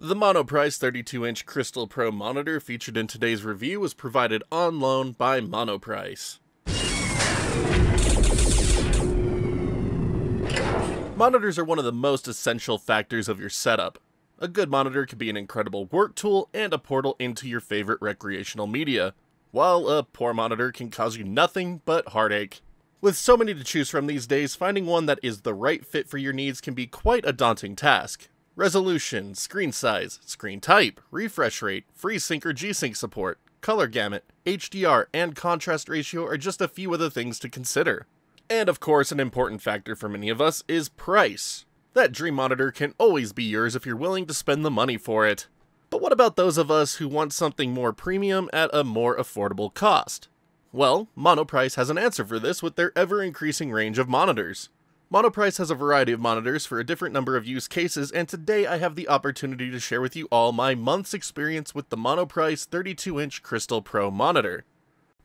The Monoprice 32-inch Crystal Pro Monitor featured in today's review was provided on loan by Monoprice. Monitors are one of the most essential factors of your setup. A good monitor can be an incredible work tool and a portal into your favorite recreational media, while a poor monitor can cause you nothing but heartache. With so many to choose from these days, finding one that is the right fit for your needs can be quite a daunting task. Resolution, screen size, screen type, refresh rate, FreeSync or G-Sync support, color gamut, HDR, and contrast ratio are just a few of the things to consider. And of course, an important factor for many of us is price. That dream monitor can always be yours if you're willing to spend the money for it. But what about those of us who want something more premium at a more affordable cost? Well, Monoprice has an answer for this with their ever-increasing range of monitors. Monoprice has a variety of monitors for a different number of use cases, and today I have the opportunity to share with you all my month's experience with the Monoprice 32-inch Crystal Pro Monitor.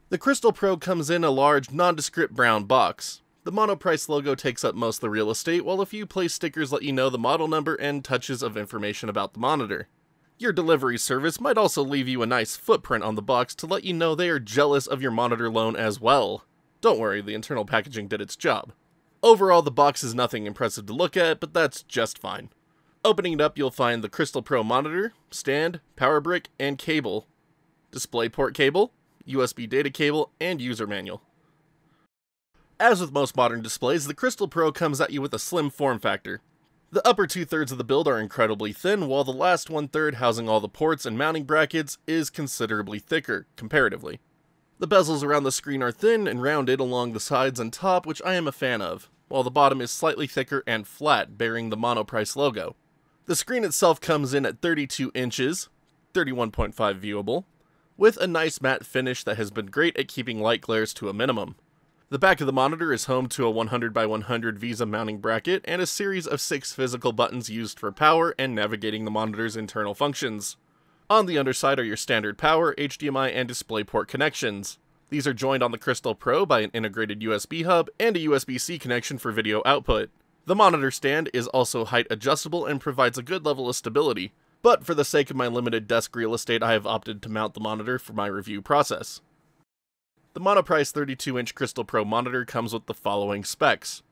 The Crystal Pro comes in a large, nondescript brown box. The Monoprice logo takes up most of the real estate, while a few place stickers let you know the model number and touches of information about the monitor. Your delivery service might also leave you a nice footprint on the box to let you know they are jealous of your monitor loan as well. Don't worry, the internal packaging did its job. Overall, the box is nothing impressive to look at, but that's just fine. Opening it up, you'll find the Crystal Pro monitor, stand, power brick, and cable, DisplayPort cable, USB data cable, and user manual. As with most modern displays, the Crystal Pro comes at you with a slim form factor. The upper 2/3 of the build are incredibly thin, while the last 1/3 housing all the ports and mounting brackets is considerably thicker, comparatively. The bezels around the screen are thin and rounded along the sides and top, which I am a fan of, while the bottom is slightly thicker and flat, bearing the Monoprice logo. The screen itself comes in at 32 inches, 31.5 viewable, with a nice matte finish that has been great at keeping light glares to a minimum. The back of the monitor is home to a 100x100 Visa mounting bracket and a series of 6 physical buttons used for power and navigating the monitor's internal functions. On the underside are your standard power, HDMI, and DisplayPort connections. These are joined on the Crystal Pro by an integrated USB hub and a USB-C connection for video output. The monitor stand is also height adjustable and provides a good level of stability, but for the sake of my limited desk real estate, I have opted to mount the monitor for my review process. The Monoprice 32-inch Crystal Pro monitor comes with the following specs.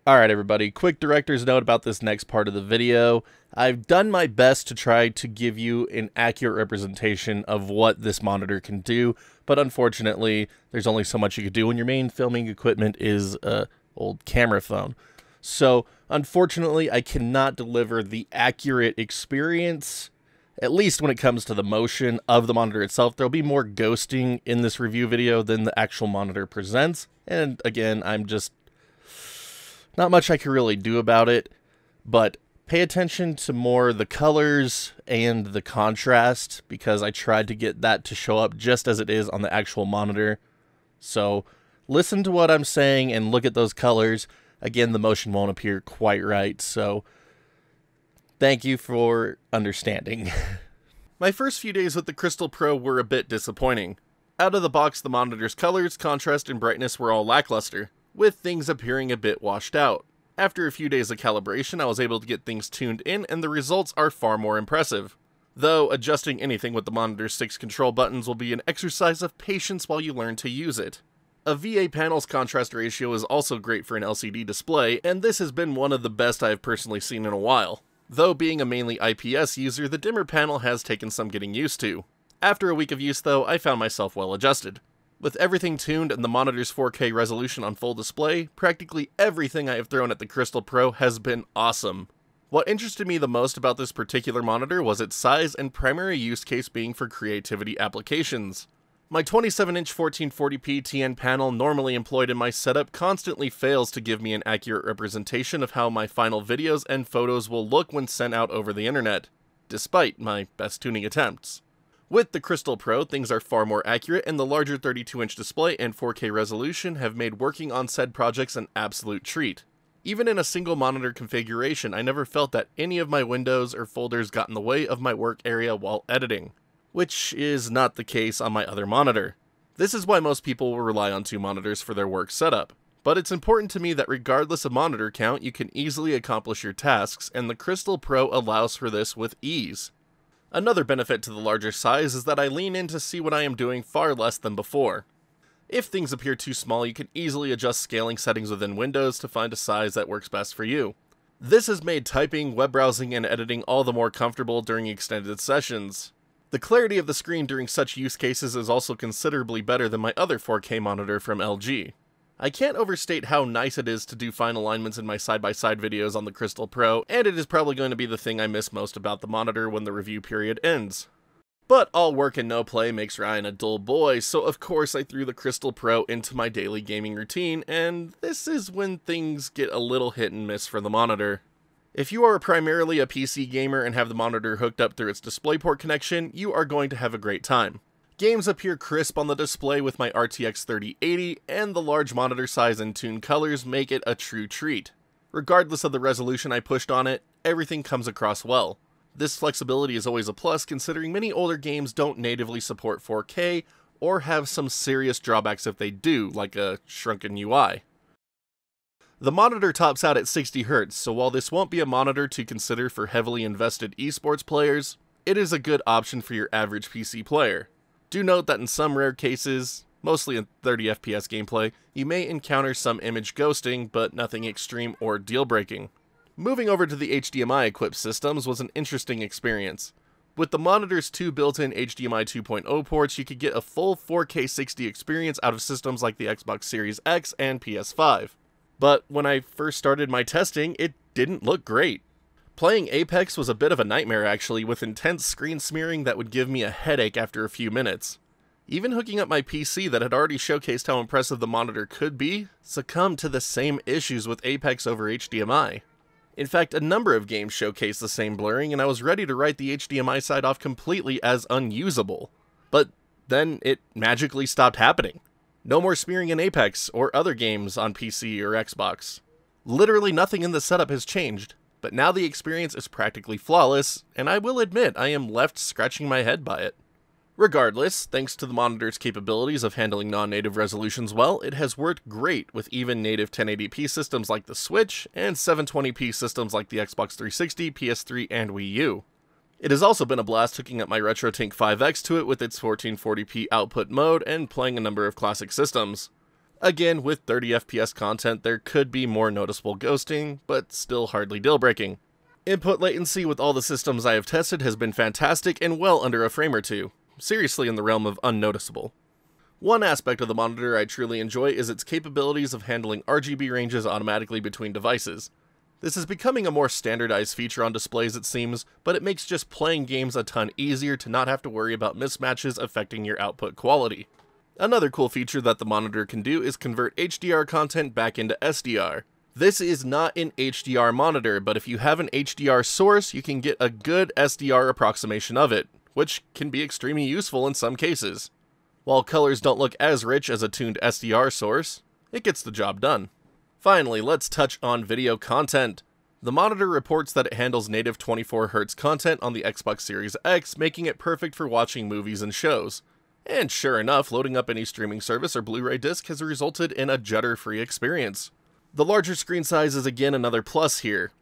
Alright everybody, quick director's note about this next part of the video. I've done my best to try to give you an accurate representation of what this monitor can do, but unfortunately, there's only so much you can do when your main filming equipment is an old camera phone. So, unfortunately, I cannot deliver the accurate experience, at least when it comes to the motion of the monitor itself. There'll be more ghosting in this review video than the actual monitor presents, and again, I'm just not much I can really do about it, but pay attention to more the colors and the contrast, because I tried to get that to show up just as it is on the actual monitor. So listen to what I'm saying and look at those colors. Again, the motion won't appear quite right, so thank you for understanding. My first few days with the Crystal Pro were a bit disappointing. Out of the box, the monitor's colors, contrast, and brightness were all lackluster, with things appearing a bit washed out. After a few days of calibration, I was able to get things tuned in, and the results are far more impressive. Though, adjusting anything with the monitor's 6 control buttons will be an exercise of patience while you learn to use it. A VA panel's contrast ratio is also great for an LCD display, and this has been one of the best I have personally seen in a while. Though being a mainly IPS user, the dimmer panel has taken some getting used to. After a week of use though, I found myself well adjusted. With everything tuned and the monitor's 4K resolution on full display, practically everything I have thrown at the Crystal Pro has been awesome. What interested me the most about this particular monitor was its size and primary use case being for creativity applications. My 27-inch 1440p TN panel normally employed in my setup constantly fails to give me an accurate representation of how my final videos and photos will look when sent out over the internet, despite my best tuning attempts. With the Crystal Pro, things are far more accurate, and the larger 32-inch display and 4K resolution have made working on said projects an absolute treat. Even in a single monitor configuration, I never felt that any of my windows or folders got in the way of my work area while editing, which is not the case on my other monitor. This is why most people will rely on two monitors for their work setup. But it's important to me that regardless of monitor count, you can easily accomplish your tasks, and the Crystal Pro allows for this with ease. Another benefit to the larger size is that I lean in to see what I am doing far less than before. If things appear too small, you can easily adjust scaling settings within Windows to find a size that works best for you. This has made typing, web browsing, and editing all the more comfortable during extended sessions. The clarity of the screen during such use cases is also considerably better than my other 4K monitor from LG. I can't overstate how nice it is to do fine alignments in my side-by-side videos on the Crystal Pro, and it is probably going to be the thing I miss most about the monitor when the review period ends. But all work and no play makes Ryan a dull boy, so of course I threw the Crystal Pro into my daily gaming routine, and this is when things get a little hit and miss for the monitor. If you are primarily a PC gamer and have the monitor hooked up through its DisplayPort connection, you are going to have a great time. Games appear crisp on the display with my RTX 3080, and the large monitor size and tuned colors make it a true treat. Regardless of the resolution I pushed on it, everything comes across well. This flexibility is always a plus considering many older games don't natively support 4K, or have some serious drawbacks if they do, like a shrunken UI. The monitor tops out at 60Hz, so while this won't be a monitor to consider for heavily invested esports players, it is a good option for your average PC player. Do note that in some rare cases, mostly in 30 FPS gameplay, you may encounter some image ghosting, but nothing extreme or deal-breaking. Moving over to the HDMI-equipped systems was an interesting experience. With the monitor's two built-in HDMI 2.0 ports, you could get a full 4K 60 experience out of systems like the Xbox Series X and PS5. But when I first started my testing, it didn't look great. Playing Apex was a bit of a nightmare actually, with intense screen smearing that would give me a headache after a few minutes. Even hooking up my PC that had already showcased how impressive the monitor could be, succumbed to the same issues with Apex over HDMI. In fact, a number of games showcased the same blurring, and I was ready to write the HDMI side off completely as unusable. But then it magically stopped happening. No more smearing in Apex or other games on PC or Xbox. Literally nothing in the setup has changed. But now the experience is practically flawless, and I will admit I am left scratching my head by it. Regardless, thanks to the monitor's capabilities of handling non-native resolutions well, it has worked great with even native 1080p systems like the Switch, and 720p systems like the Xbox 360, PS3, and Wii U. It has also been a blast hooking up my RetroTink 5X to it with its 1440p output mode and playing a number of classic systems. Again, with 30 FPS content, there could be more noticeable ghosting, but still hardly deal-breaking. Input latency with all the systems I have tested has been fantastic and well under a frame or two, seriously in the realm of unnoticeable. One aspect of the monitor I truly enjoy is its capabilities of handling RGB ranges automatically between devices. This is becoming a more standardized feature on displays it seems, but it makes just playing games a ton easier to not have to worry about mismatches affecting your output quality. Another cool feature that the monitor can do is convert HDR content back into SDR. This is not an HDR monitor, but if you have an HDR source, you can get a good SDR approximation of it, which can be extremely useful in some cases. While colors don't look as rich as a tuned SDR source, it gets the job done. Finally, let's touch on video content. The monitor reports that it handles native 24Hz content on the Xbox Series X, making it perfect for watching movies and shows. And sure enough, loading up any streaming service or Blu-ray disc has resulted in a judder-free experience. The larger screen size is again another plus here.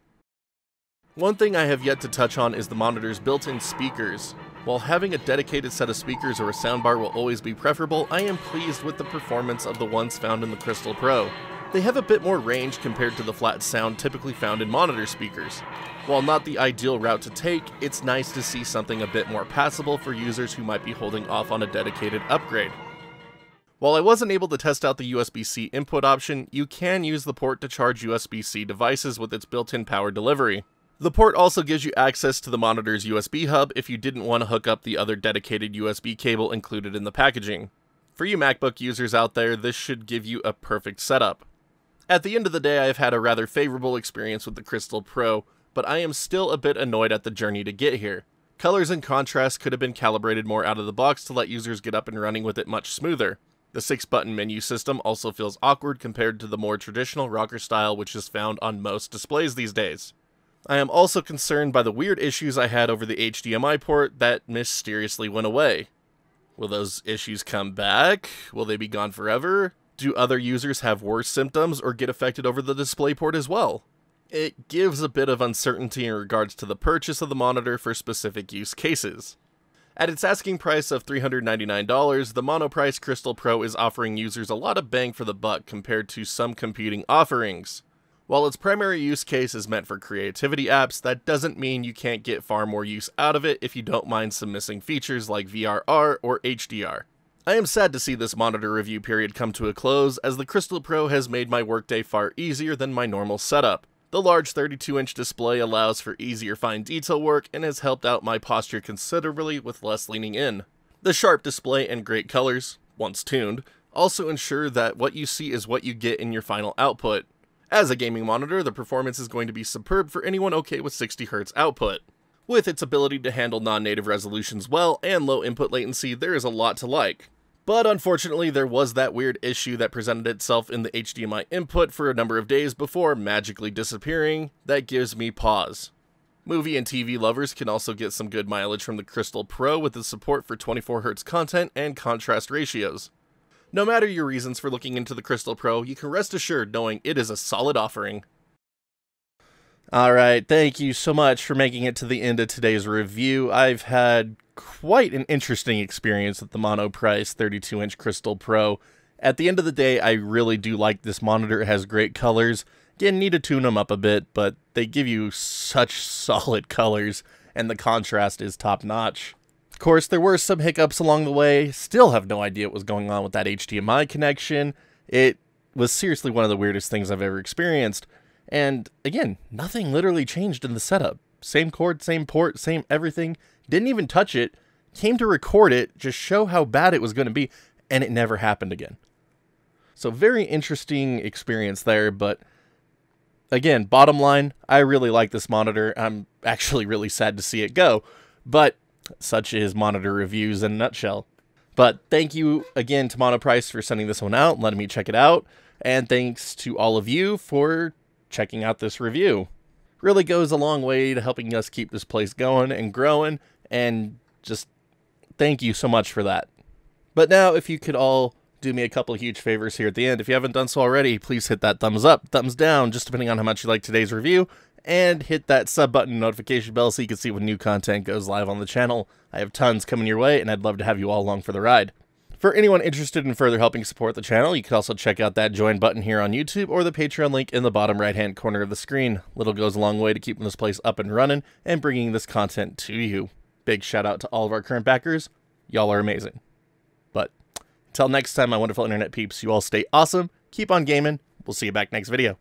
One thing I have yet to touch on is the monitor's built-in speakers. While having a dedicated set of speakers or a soundbar will always be preferable, I am pleased with the performance of the ones found in the Crystal Pro. They have a bit more range compared to the flat sound typically found in monitor speakers. While not the ideal route to take, it's nice to see something a bit more passable for users who might be holding off on a dedicated upgrade. While I wasn't able to test out the USB-C input option, you can use the port to charge USB-C devices with its built-in power delivery. The port also gives you access to the monitor's USB hub if you didn't want to hook up the other dedicated USB cable included in the packaging. For you MacBook users out there, this should give you a perfect setup. At the end of the day, I have had a rather favorable experience with the Crystal Pro, but I am still a bit annoyed at the journey to get here. Colors and contrast could have been calibrated more out of the box to let users get up and running with it much smoother. The 6-button menu system also feels awkward compared to the more traditional rocker style which is found on most displays these days. I am also concerned by the weird issues I had over the HDMI port that mysteriously went away. Will those issues come back? Will they be gone forever? Do other users have worse symptoms or get affected over the DisplayPort as well? It gives a bit of uncertainty in regards to the purchase of the monitor for specific use cases. At its asking price of $399, the Monoprice Crystal Pro is offering users a lot of bang for the buck compared to some competing offerings. While its primary use case is meant for creativity apps, that doesn't mean you can't get far more use out of it if you don't mind some missing features like VRR or HDR. I am sad to see this monitor review period come to a close, as the Crystal Pro has made my workday far easier than my normal setup. The large 32-inch display allows for easier fine detail work and has helped out my posture considerably with less leaning in. The sharp display and great colors, once tuned, also ensure that what you see is what you get in your final output. As a gaming monitor, the performance is going to be superb for anyone okay with 60Hz output. With its ability to handle non-native resolutions well and low input latency, there is a lot to like. But unfortunately, there was that weird issue that presented itself in the HDMI input for a number of days before magically disappearing. That gives me pause. Movie and TV lovers can also get some good mileage from the Crystal Pro with the support for 24Hz content and contrast ratios. No matter your reasons for looking into the Crystal Pro, you can rest assured knowing it is a solid offering. Alright, thank you so much for making it to the end of today's review. I've had quite an interesting experience with the Monoprice 32-inch Crystal Pro. At the end of the day, I really do like this monitor. It has great colors. Again, need to tune them up a bit, but they give you such solid colors, and the contrast is top-notch. Of course, there were some hiccups along the way. Still have no idea what was going on with that HDMI connection. It was seriously one of the weirdest things I've ever experienced. And again, nothing literally changed in the setup. Same cord, same port, same everything. Didn't even touch it. Came to record it, just show how bad it was going to be, and it never happened again. So very interesting experience there, but again, bottom line, I really like this monitor. I'm actually really sad to see it go, but such is monitor reviews in a nutshell. But thank you again to Monoprice for sending this one out and letting me check it out, and thanks to all of you for checking out this review. Really goes a long way to helping us keep this place going and growing, and just thank you so much for that. But now, if you could all do me a couple of huge favors here at the end. If you haven't done so already, please hit that thumbs up, thumbs down, just depending on how much you like today's review, and hit that sub button notification bell so you can see when new content goes live on the channel. I have tons coming your way, and I'd love to have you all along for the ride. For anyone interested in further helping support the channel, you can also check out that join button here on YouTube or the Patreon link in the bottom right-hand corner of the screen. Little goes a long way to keeping this place up and running and bringing this content to you. Big shout out to all of our current backers. Y'all are amazing. But until next time, my wonderful internet peeps, you all stay awesome, keep on gaming. We'll see you back next video.